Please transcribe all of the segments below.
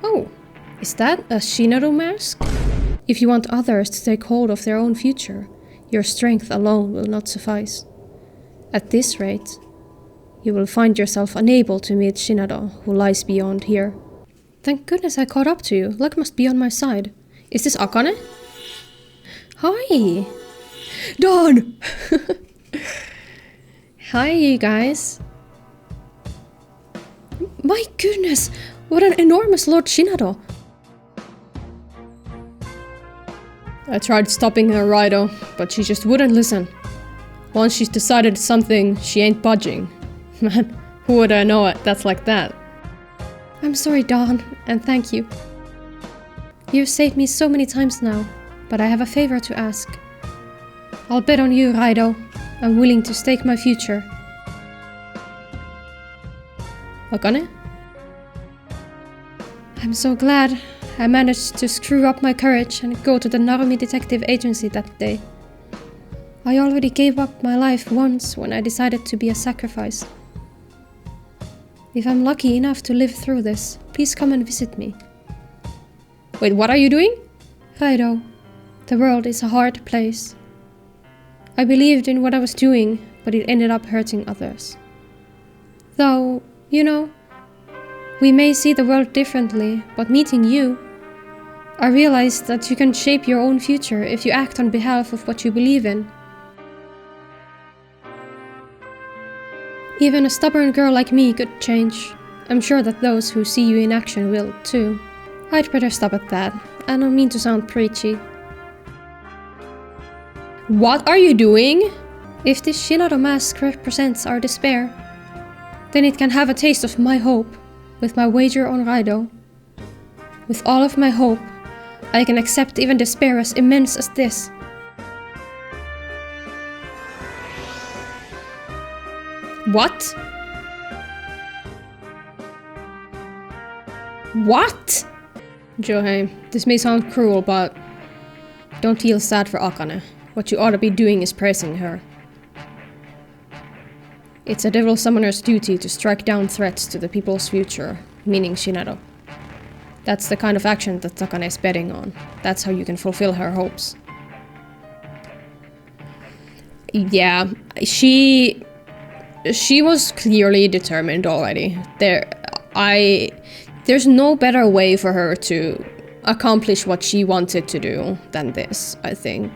Oh, is that a Shinado mask? If you want others to take hold of their own future, your strength alone will not suffice. At this rate, you will find yourself unable to meet Shinado, who lies beyond here. Thank goodness I caught up to you. Luck must be on my side. Is this Akane? Hi! Dawn! Hi, you guys. My goodness! What an enormous Lord Shinado! I tried stopping her, Raido, but she just wouldn't listen. Once she's decided something, she ain't budging. Man, who would I know it that's like that? I'm sorry, Dawn, and thank you. You've saved me so many times now, but I have a favor to ask. I'll bet on you, Raido. I'm willing to stake my future. Akane? I'm so glad I managed to screw up my courage and go to the Narumi Detective Agency that day. I already gave up my life once when I decided to be a sacrifice. If I'm lucky enough to live through this, please come and visit me. Wait, what are you doing? Raido, the world is a hard place. I believed in what I was doing, but it ended up hurting others. Though, you know, we may see the world differently, but meeting you, I realized that you can shape your own future if you act on behalf of what you believe in. Even a stubborn girl like me could change. I'm sure that those who see you in action will, too. I'd better stop at that. I don't mean to sound preachy. What are you doing? If this Shinado mask represents our despair, then it can have a taste of my hope, with my wager on Raido. With all of my hope, I can accept even despair as immense as this. What? What? Johei, this may sound cruel, but don't feel sad for Akane. What you ought to be doing is praising her. It's a devil summoner's duty to strike down threats to the people's future, meaning Shinado. That's the kind of action that Akane is betting on. That's how you can fulfill her hopes. Yeah, she was clearly determined already. There's no better way for her to accomplish what she wanted to do than this, I think.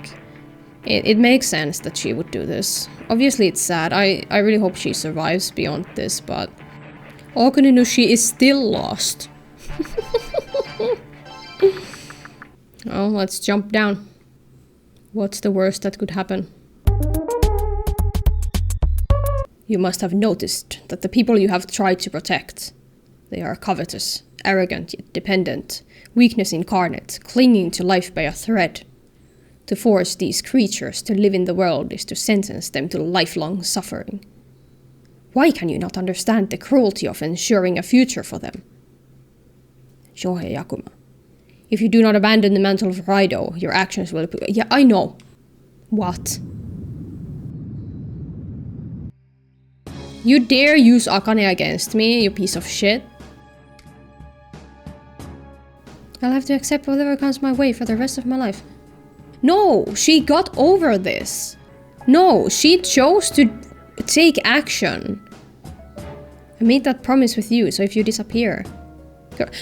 It makes sense that she would do this. Obviously it's sad. I really hope she survives beyond this, but Okuninushi is still lost. Oh, let's jump down. What's the worst that could happen? You must have noticed that the people you have tried to protect, they are covetous, arrogant yet dependent, weakness incarnate, clinging to life by a thread. To force these creatures to live in the world is to sentence them to lifelong suffering. Why can you not understand the cruelty of ensuring a future for them? Johei Yakuma, if you do not abandon the mantle of Raido, your actions will... Yeah, I know. What? You dare use Akane against me, you piece of shit? I'll have to accept whatever comes my way for the rest of my life. No, she got over this. No, she chose to take action. I made that promise with you, so if you disappear...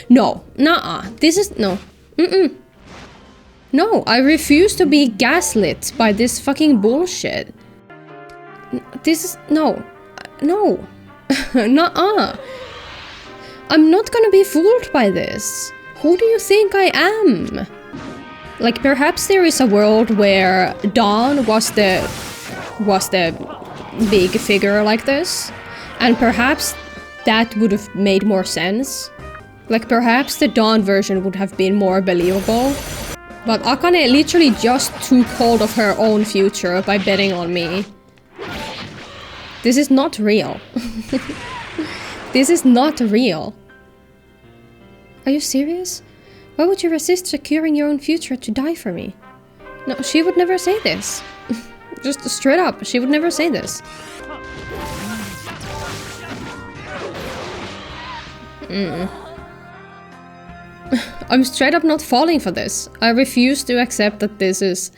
No, nuh-uh, this is... no. No, I refuse to be gaslit by this fucking bullshit. This is... no. No. Nuh-uh. I'm not gonna be fooled by this. Who do you think I am? Like, perhaps there is a world where Dawn was the big figure like this, and perhaps that would have made more sense. Like, perhaps the Dawn version would have been more believable. But Akane literally just took hold of her own future by betting on me. This is not real. This is not real. Are you serious? Why would you resist securing your own future to die for me? No, she would never say this. Just straight up, she would never say this. I'm straight up not falling for this. I refuse to accept that this is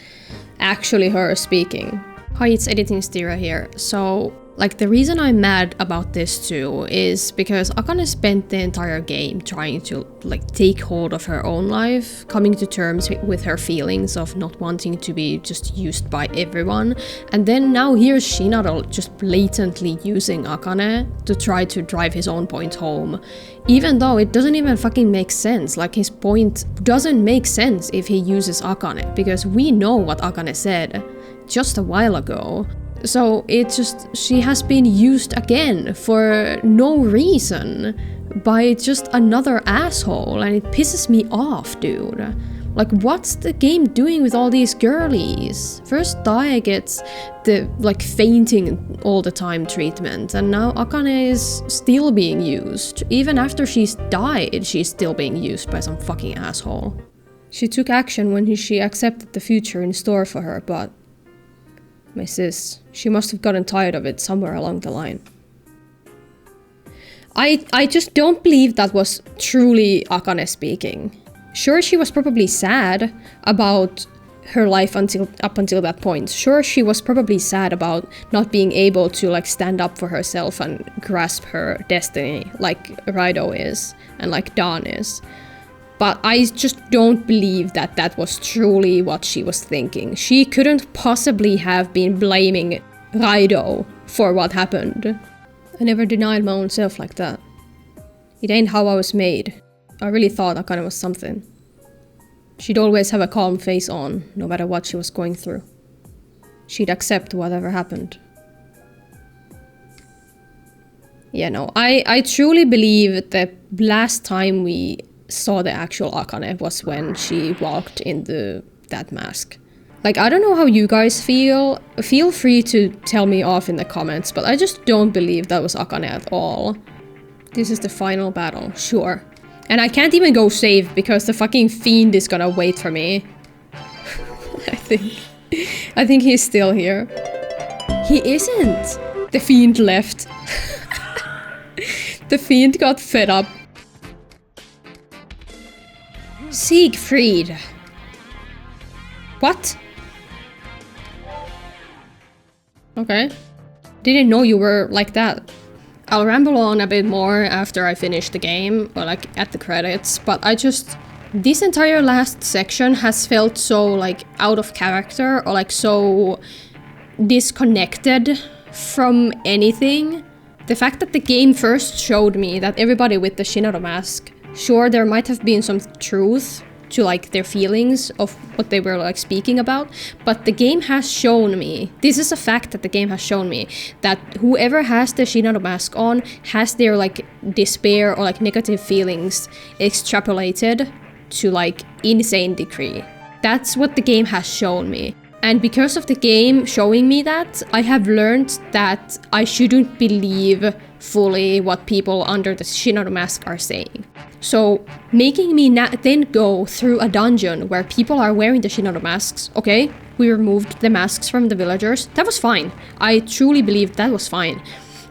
actually her speaking. Hi, it's Editing Stira here. So, like, the reason I'm mad about this too is because Akane spent the entire game trying to, like, take hold of her own life, coming to terms with her feelings of not wanting to be just used by everyone, and then now here's Shinado just blatantly using Akane to try to drive his own point home, even though it doesn't even fucking make sense. Like, his point doesn't make sense if he uses Akane, because we know what Akane said just a while ago. So it's just, she has been used again for no reason by just another asshole, and it pisses me off, dude. Like, what's the game doing with all these girlies? First Dai gets the, like, fainting all the time treatment, and now Akane is still being used. Even after she's died, she's still being used by some fucking asshole. She took action when she accepted the future in store for her, but my sis, she must have gotten tired of it somewhere along the line. I just don't believe that was truly Akane speaking. Sure, she was probably sad about her life up until that point. Sure, she was probably sad about not being able to, like, stand up for herself and grasp her destiny like Raido is and like Dawn is. But I just don't believe that that was truly what she was thinking. She couldn't possibly have been blaming Raido for what happened. I never denied my own self like that. It ain't how I was made. I really thought Akane was something. She'd always have a calm face on, no matter what she was going through. She'd accept whatever happened. Yeah, no, I truly believe the last time we saw the actual Akane was when she walked into that mask. Like, I don't know how you guys feel. Feel free to tell me off in the comments, but I just don't believe that was Akane at all. This is the final battle, sure. And I can't even go save because the fucking fiend is gonna wait for me. I think he's still here. He isn't! The fiend left. The fiend got fed up. Siegfried. What? Okay. Didn't know you were like that. I'll ramble on a bit more after I finish the game, or like at the credits, but this entire last section has felt so, like, out of character, or like so disconnected from anything. The fact that the game first showed me that everybody with the Shinado mask, sure, there might have been some truth to, like, their feelings of what they were, like, speaking about, but the game has shown me, this is a fact that the game has shown me, that whoever has the Shinado mask on has their, like, despair or, like, negative feelings extrapolated to, like, insane degree. That's what the game has shown me. And because of the game showing me that, I have learned that I shouldn't believe fully what people under the Shinado mask are saying. So, making me then go through a dungeon where people are wearing the Shinado masks, okay, we removed the masks from the villagers, that was fine. I truly believed that was fine.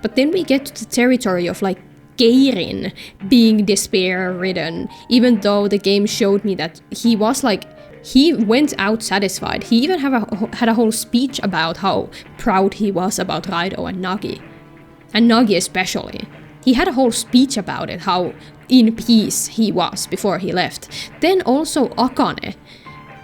But then we get to the territory of, like, Geirin being despair-ridden, even though the game showed me that he was, like, he went out satisfied. He even had a whole speech about how proud he was about Raido and Nagi. And Nagi especially. He had a whole speech about it, how in peace he was before he left. Then also Akane.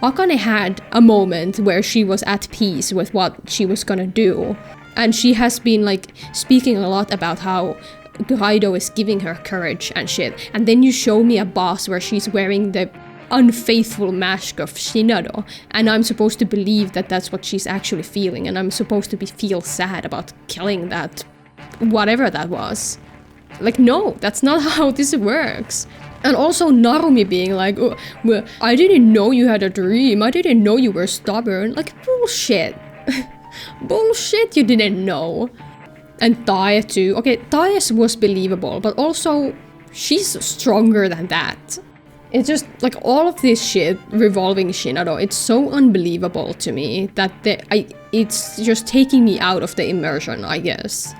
Akane had a moment where she was at peace with what she was gonna do. And she has been, like, speaking a lot about how Raido is giving her courage and shit. And then you show me a boss where she's wearing the unfaithful mask of Shinado, and I'm supposed to believe that that's what she's actually feeling, and I'm supposed to feel sad about killing that, whatever that was. Like, no, that's not how this works. And also Narumi being like, oh, well, I didn't know you had a dream, I didn't know you were stubborn. Like, bullshit. Bullshit, you didn't know. And Taya too. Okay, Taya was believable, but also she's stronger than that. It's just, like, all of this shit revolving Shinado, it's so unbelievable to me that it's just taking me out of the immersion, I guess.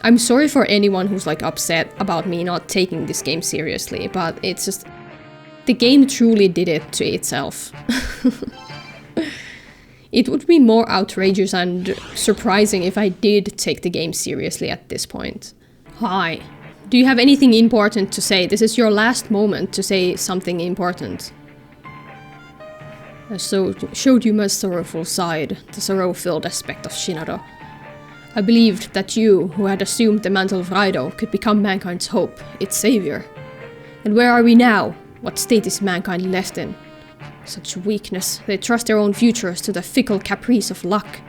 I'm sorry for anyone who's, like, upset about me not taking this game seriously, but it's just... The game truly did it to itself. It would be more outrageous and surprising if I did take the game seriously at this point. Hi. Do you have anything important to say? This is your last moment to say something important. I showed you my sorrowful side, the sorrow-filled aspect of Shinado. I believed that you, who had assumed the mantle of Raidou, could become mankind's hope, its savior. And where are we now? What state is mankind left in? Such weakness, they trust their own futures to the fickle caprice of luck.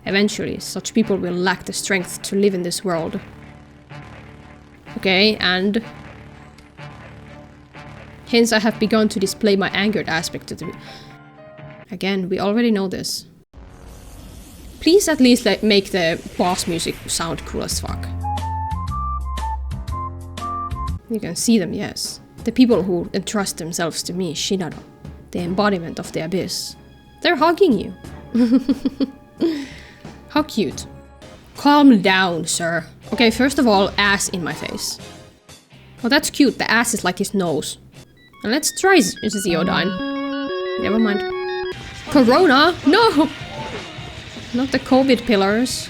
Eventually, such people will lack the strength to live in this world. Okay, and... hence I have begun to display my angered aspect to the... Again, we already know this. Please at least make the boss music sound cool as fuck. You can see them, yes. The people who entrust themselves to me, Shinado. The embodiment of the abyss. They're hugging you. How cute. Calm down, sir. Okay, first of all, ass in my face. Oh, that's cute. The ass is like his nose. And let's try Zeodine. Never mind. Corona? No! Not the COVID pillars.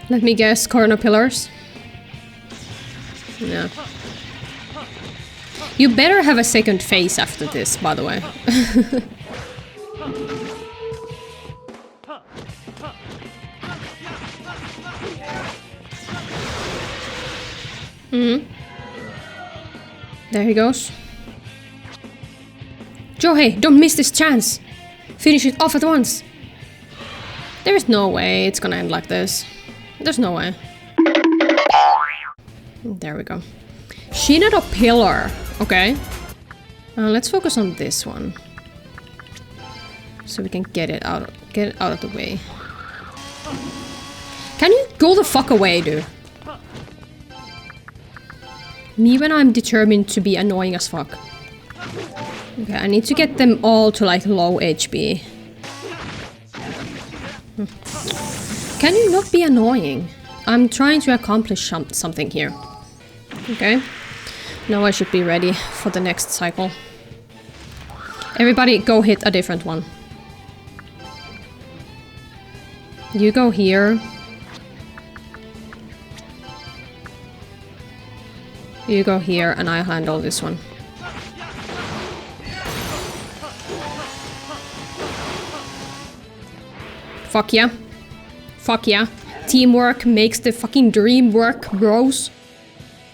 Let me guess, Corona pillars? No. You better have a second face after this, by the way. There he goes. Johei, don't miss this chance! Finish it off at once! There is no way it's gonna end like this. There's no way. There we go. Shinado pillar. Okay. Let's focus on this one. So we can get it out of the way. Can you go the fuck away, dude? Me when I'm determined to be annoying as fuck. Okay, I need to get them all to like low HP. Can you not be annoying? I'm trying to accomplish something here. Okay. Now I should be ready for the next cycle. Everybody go hit a different one. You go here. You go here and I'll handle this one. Fuck yeah. Fuck yeah. Teamwork makes the fucking dream work, bros.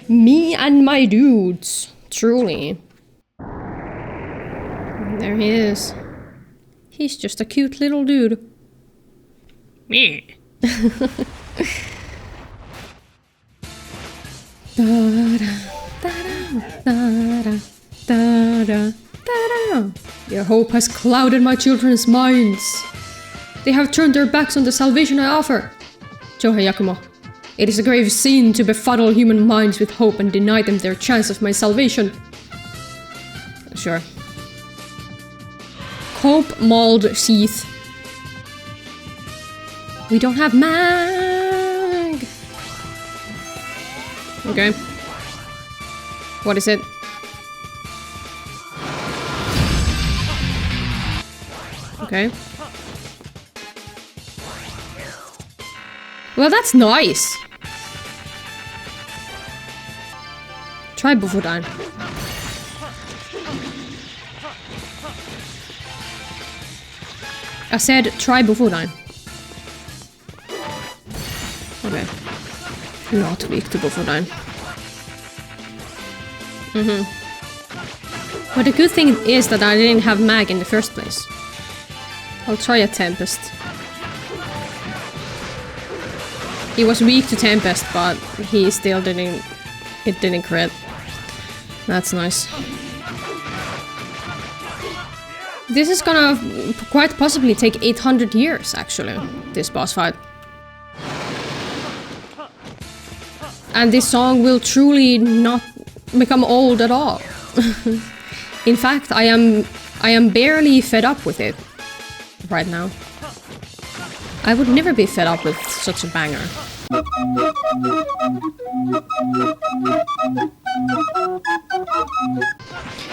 Me and my dudes. Truly. There he is. He's just a cute little dude. Me. Your hope has clouded my children's minds. They have turned their backs on the salvation I offer. Johei Yakumo, it is a grave sin to befuddle human minds with hope and deny them their chance of my salvation. Sure. Cope, mold, sheath. We don't have mag. Okay. What is it? Okay. Well, that's nice. Try Bufudan. I said try Bufudan. Okay. Not weak to Bufudan. But the good thing is that I didn't have mag in the first place. I'll try a Tempest. He was weak to Tempest, but he still didn't... It didn't crit. That's nice. This is gonna quite possibly take 800 years, actually, this boss fight. And this song will truly not become old at all. In fact, I am barely fed up with it right now. I would never be fed up with such a banger.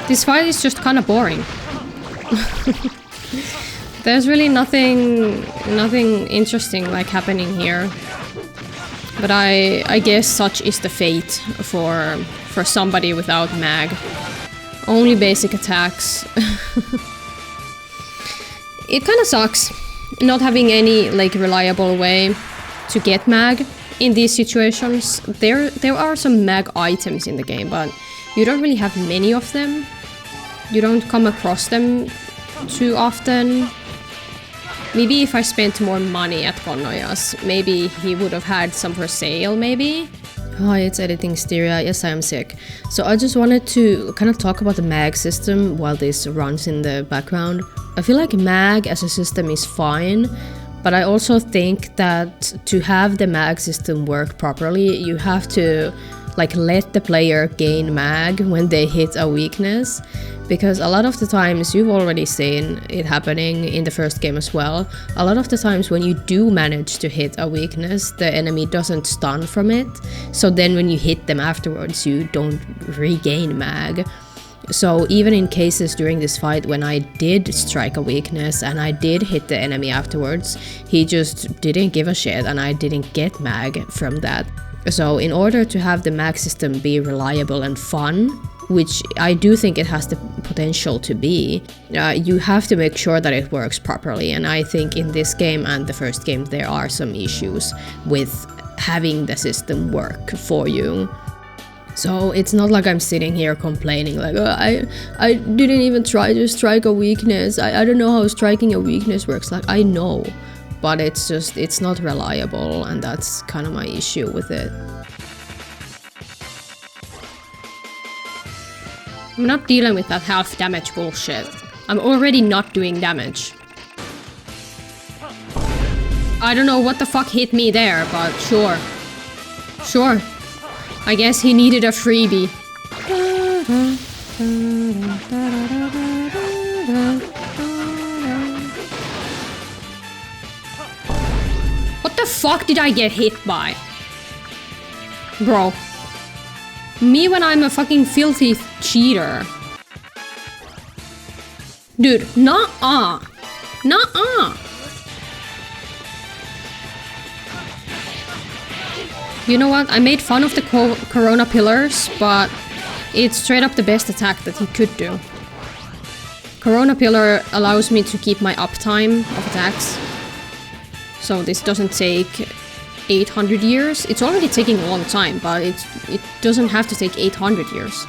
This fight is just kind of boring. There's really nothing interesting like happening here. But I guess such is the fate for somebody without mag. Only basic attacks. It kind of sucks not having any like reliable way to get mag in these situations. There are some mag items in the game, but you don't really have many of them. You don't come across them too often. Maybe if I spent more money at Konoya's, maybe he would have had some for sale, maybe? Hi, it's Editing Styria. Yes, I am sick. So I just wanted to kind of talk about the mag system while this runs in the background. I feel like mag as a system is fine, but I also think that to have the mag system work properly, you have to like let the player gain mag when they hit a weakness. Because a lot of the times, you've already seen it happening in the first game as well, a lot of the times when you do manage to hit a weakness, the enemy doesn't stun from it, so then when you hit them afterwards, you don't regain mag. So even in cases during this fight when I did strike a weakness and I did hit the enemy afterwards, he just didn't give a shit and I didn't get mag from that. So in order to have the mag system be reliable and fun, which I do think it has the potential to be, you have to make sure that it works properly. And I think in this game and the first game there are some issues with having the system work for you. So it's not like I'm sitting here complaining like, oh, I didn't even try to strike a weakness. I don't know how striking a weakness works. Like, I know, but it's not reliable, and that's kind of my issue with it. I'm not dealing with that half damage bullshit. I'm already not doing damage. I don't know what the fuck hit me there, but sure. Sure. I guess he needed a freebie. What the fuck did I get hit by? Bro. Me when I'm a fucking filthy cheater. Dude, nuh-uh. Nuh-uh. You know what? I made fun of the Corona pillars, but it's straight up the best attack that he could do. Corona pillar allows me to keep my uptime of attacks. So this doesn't take 800 years. It's already taking a long time, but it doesn't have to take 800 years.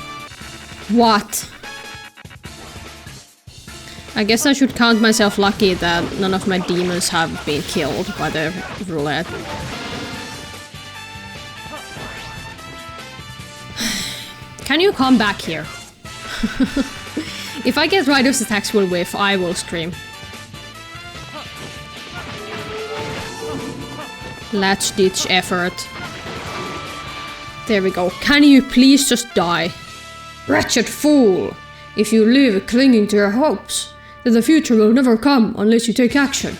What? I guess I should count myself lucky that none of my demons have been killed by the roulette. Can you come back here? If I get Raidou's attacks will whiff, I will scream. Latch ditch effort. There we go. Can you please just die? Wretched fool! If you live clinging to your hopes, then the future will never come unless you take action.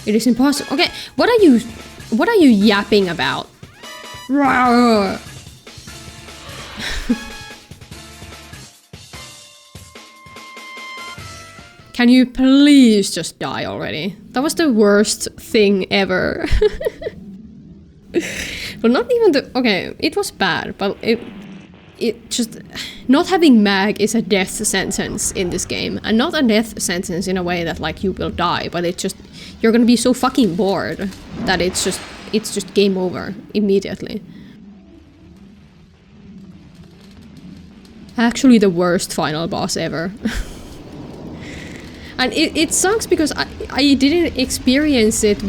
It is impossible. Okay, what are you yapping about? Can you please just die already? That was the worst thing ever. Well, not even the... Okay, it was bad, but it just... Not having mag is a death sentence in this game. And not a death sentence in a way that, like, you will die, but it's just... You're gonna be so fucking bored that it's just game over immediately. Actually the worst final boss ever. And it sucks because I didn't experience it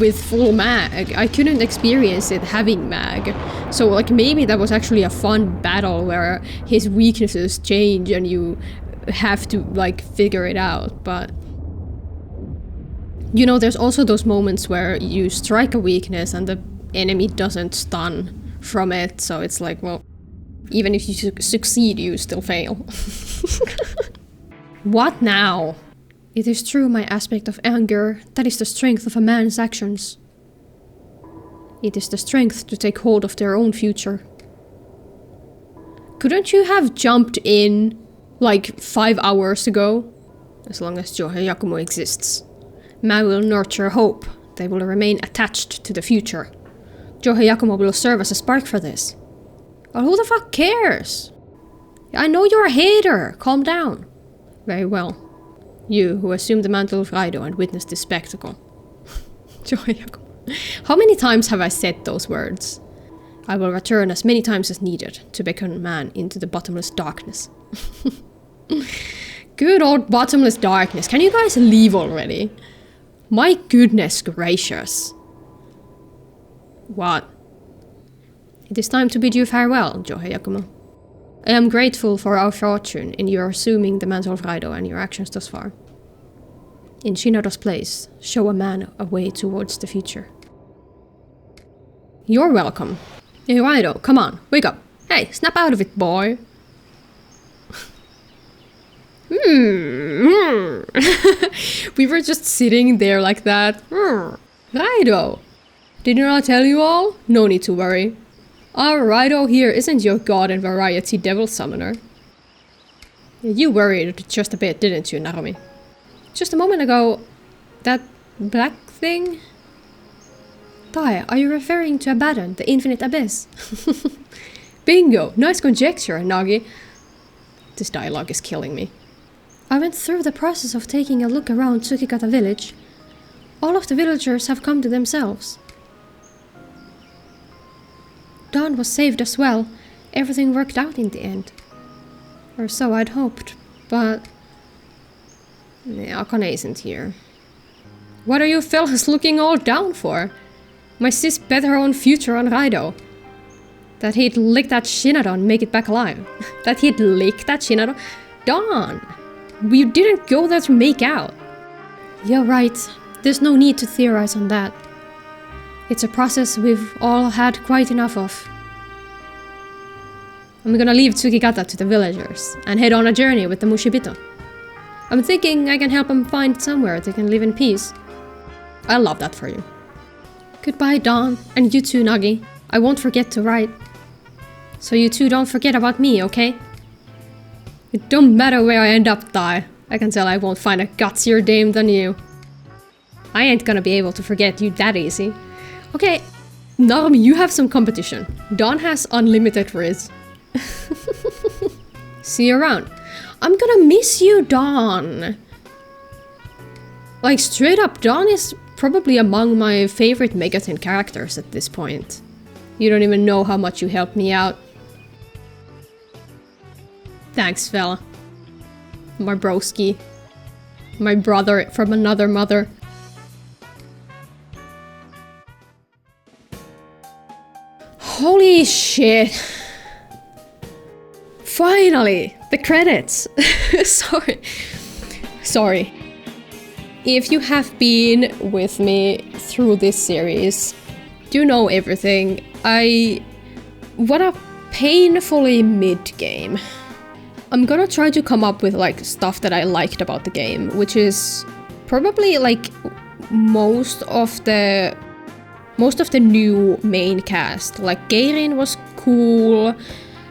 with full mag. I couldn't experience it having mag. So like maybe that was actually a fun battle where his weaknesses change and you have to like figure it out. But you know, there's also those moments where you strike a weakness and the enemy doesn't stun from it. So it's like, well, even if you succeed, you still fail. What now? It is true, my aspect of anger, that is the strength of a man's actions. It is the strength to take hold of their own future. Couldn't you have jumped in like 5 hours ago? As long as Joe Yakumo exists, man will nurture hope. They will remain attached to the future. Joe Yakumo will serve as a spark for this. Well, who the fuck cares? I know you're a hater. Calm down. Very well. You, who assumed the mantle of Raido and witnessed this spectacle. Joe Yakumo. How many times have I said those words? I will return as many times as needed to beckon man into the bottomless darkness. Good old bottomless darkness. Can you guys leave already? My goodness gracious. What? It is time to bid you farewell, Joe Yakumo. I am grateful for our fortune in your assuming the mantle of Raido and your actions thus far. In Shinado's place, show a man a way towards the future. You're welcome. Hey Raido, come on, wake up. Hey, snap out of it, boy. We were just sitting there like that. Raido! Did you not tell you all? No need to worry. Our Raido here isn't your god and variety devil summoner. You worried just a bit, didn't you, Narumi? Just a moment ago, that black thing? Tai, are you referring to Abaddon, the infinite abyss? Bingo! Nice conjecture, Nagi. This dialogue is killing me. I went through the process of taking a look around Tsukikata village. All of the villagers have come to themselves. Dawn was saved as well. Everything worked out in the end. Or so I'd hoped, but... Akane isn't here. What are you fellas looking all down for? My sis bet her own future on Raido. That he'd lick that Shinado and make it back alive. That he'd lick that Shinado? Dawn! We didn't go there to make out. You're right. There's no need to theorize on that. It's a process we've all had quite enough of. I'm gonna leave Tsukikata to the villagers and head on a journey with the Mushibito. I'm thinking I can help them find somewhere they can live in peace. I love that for you. Goodbye, Dawn, and you too, Nagi. I won't forget to write. So you two don't forget about me, okay? It don't matter where I end up, Tai. I can tell I won't find a gutsier dame than you. I ain't gonna be able to forget you that easy. Okay, Narumi, you have some competition. Dawn has unlimited riz. See you around. I'm gonna miss you, Dawn. Like, straight up, Dawn is probably among my favorite Megaten characters at this point. You don't even know how much you helped me out. Thanks, fella. My broski. My brother from another mother. Holy shit. Finally! The credits! Sorry. If you have been with me through this series, you know everything. What a painfully mid-game. I'm gonna try to come up with like stuff that I liked about the game, which is probably like most of the new main cast. Like Geirin was cool,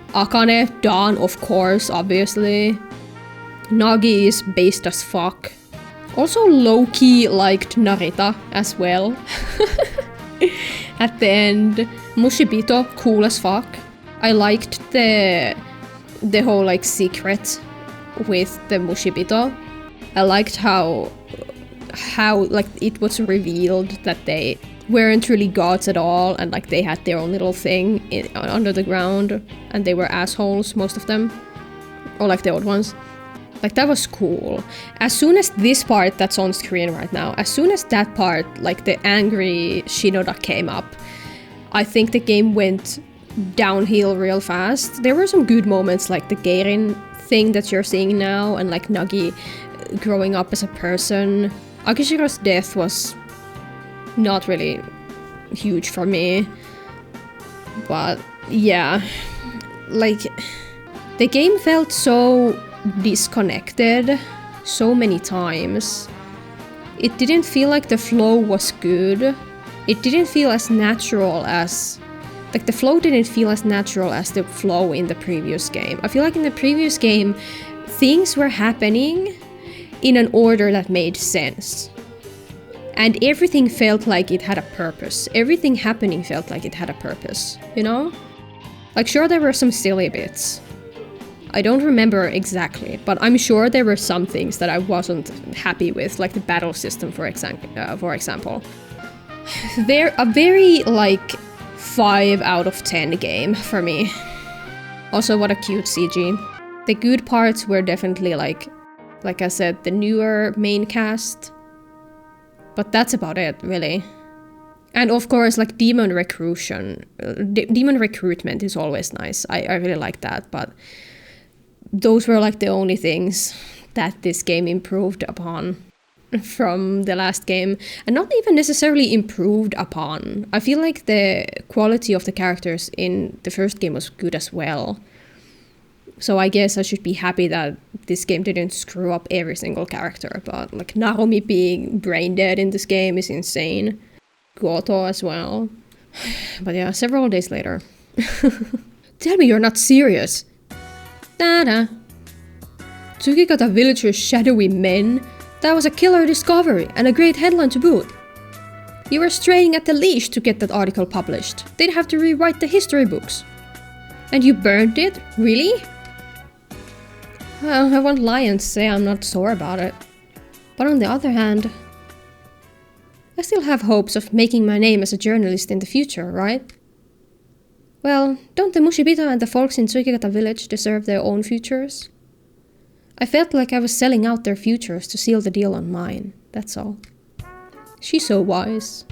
Akane, Dawn of course, obviously. Nagi is based as fuck. Also Loki liked Narita as well. At the end, Mushibito, cool as fuck. I liked the whole like secret with the Mushibito. I liked how like it was revealed that they weren't really gods at all, and like they had their own little thing under the ground, and they were assholes, most of them, or like the old ones. Like that was cool. As soon as this part that's on screen right now, as soon as that part, like the angry Shinoda came up, I think the game went downhill real fast. There were some good moments, like the Geirin thing that you're seeing now, and like Nagi growing up as a person. Akishiro's death was not really huge for me, but yeah, like the game felt so disconnected so many times. It didn't feel like the flow was good. it didn't feel as natural as... Like, the flow didn't feel as natural as the flow in the previous game. I feel like in the previous game, things were happening in an order that made sense. And everything felt like it had a purpose. Everything happening felt like it had a purpose, you know? Like, sure, there were some silly bits. I don't remember exactly, but I'm sure there were some things that I wasn't happy with, like the battle system, for example. They're a very, like, 5 out of 10 game for me. Also, what a cute CG. The good parts were definitely, like I said, the newer main cast. But that's about it, really. And of course, like, demon recruitment is always nice. I really like that, but those were like the only things that this game improved upon from the last game. And not even necessarily improved upon. I feel like the quality of the characters in the first game was good as well. So I guess I should be happy that this game didn't screw up every single character, but like Narumi being brain dead in this game is insane. Goto as well. But yeah, several days later. Tell me you're not serious. Nada. Tsukikata Villager's shadowy men? That was a killer discovery and a great headline to boot. You were straining at the leash to get that article published. They'd have to rewrite the history books. And you burned it? Really? Well, I won't lie and say I'm not sore about it. But on the other hand, I still have hopes of making my name as a journalist in the future, right? Well, don't the Mushibito and the folks in Tsukikata Village deserve their own futures? I felt like I was selling out their futures to seal the deal on mine, that's all. She's so wise.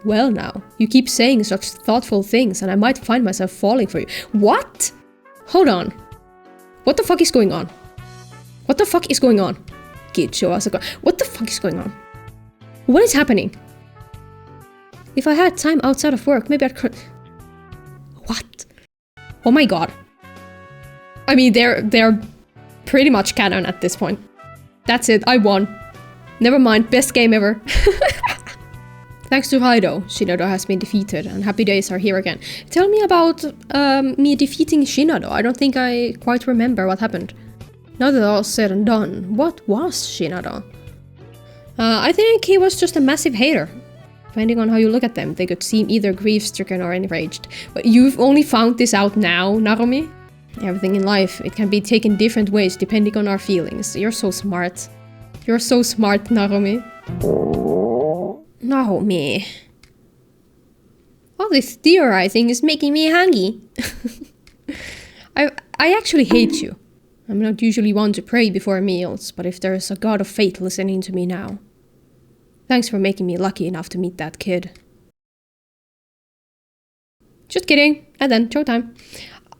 Well now, you keep saying such thoughtful things and I might find myself falling for you. What? Hold on. What the fuck is going on? What the fuck is going on? What the fuck is going on? What is happening? If I had time outside of work, maybe I could... What? Oh my god. I mean, they're pretty much canon at this point. That's it, I won. Never mind, best game ever. Thanks to Raidou, Shinado has been defeated and happy days are here again. Tell me about me defeating Shinado. I don't think I quite remember what happened. Now that all's said and done, what was Shinado? I think he was just a massive hater. Depending on how you look at them, they could seem either grief-stricken or enraged. But you've only found this out now, Narumi? Everything in life, it can be taken different ways depending on our feelings. You're so smart. You're so smart, Narumi. Narumi. All this theorizing is making me hungry. I actually hate you. I'm not usually one to pray before meals, but if there's a god of fate listening to me now. Thanks for making me lucky enough to meet that kid. Just kidding. And then, showtime.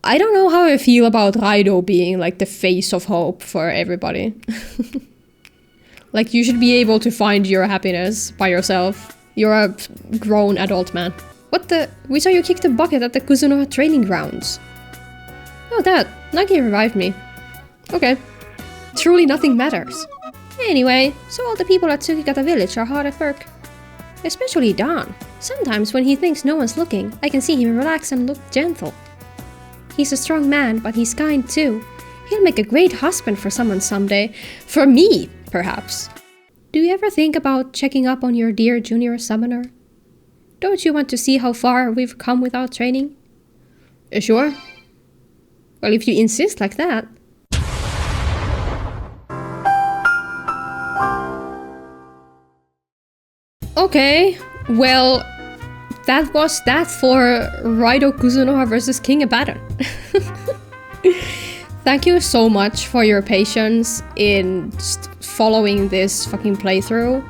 I don't know how I feel about Raidou being like the face of hope for everybody. Like, you should be able to find your happiness by yourself. You're a grown adult man. What the? We saw you kick the bucket at the Kuzunoha training grounds. Oh, that. Nagi revived me. Okay. Truly nothing matters. Anyway, so all the people at Tsukikata Village are hard at work. Especially Don. Sometimes when he thinks no one's looking, I can see him relax and look gentle. He's a strong man, but he's kind too. He'll make a great husband for someone someday. For me, perhaps. Do you ever think about checking up on your dear junior summoner? Don't you want to see how far we've come without training? Sure. Well, if you insist like that. Okay, well, that was that for RAIDOU KUZUNOHA vs King Abaddon. Thank you so much for your patience in just following this fucking playthrough.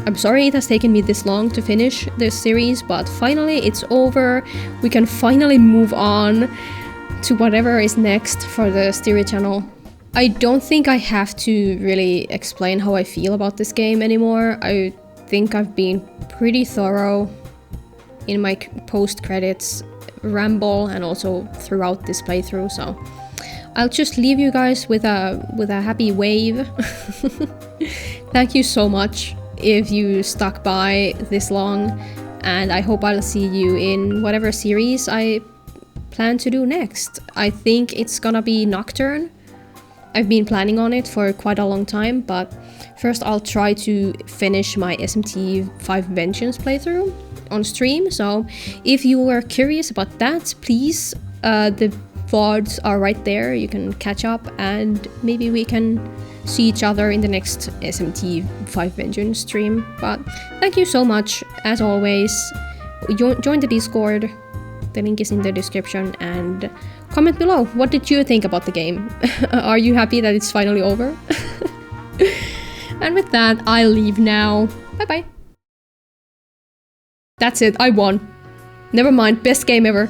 I'm sorry it has taken me this long to finish this series, but finally it's over. We can finally move on to whatever is next for the Styria channel. I don't think I have to really explain how I feel about this game anymore. I think I've been pretty thorough in my post-credits ramble and also throughout this playthrough, so I'll just leave you guys with a happy wave. Thank you so much if you stuck by this long, and I hope I'll see you in whatever series I plan to do next. I think it's gonna be Nocturne. I've been planning on it for quite a long time, but first I'll try to finish my SMT 5 Vengeance playthrough on stream, so if you were curious about that, please, the VODs are right there, you can catch up and maybe we can see each other in the next SMT 5 Vengeance stream. But thank you so much, as always. Join the Discord, the link is in the description, and comment below, what did you think about the game? Are you happy that it's finally over? And with that, I'll leave now. Bye bye. That's it, I won. Never mind, best game ever.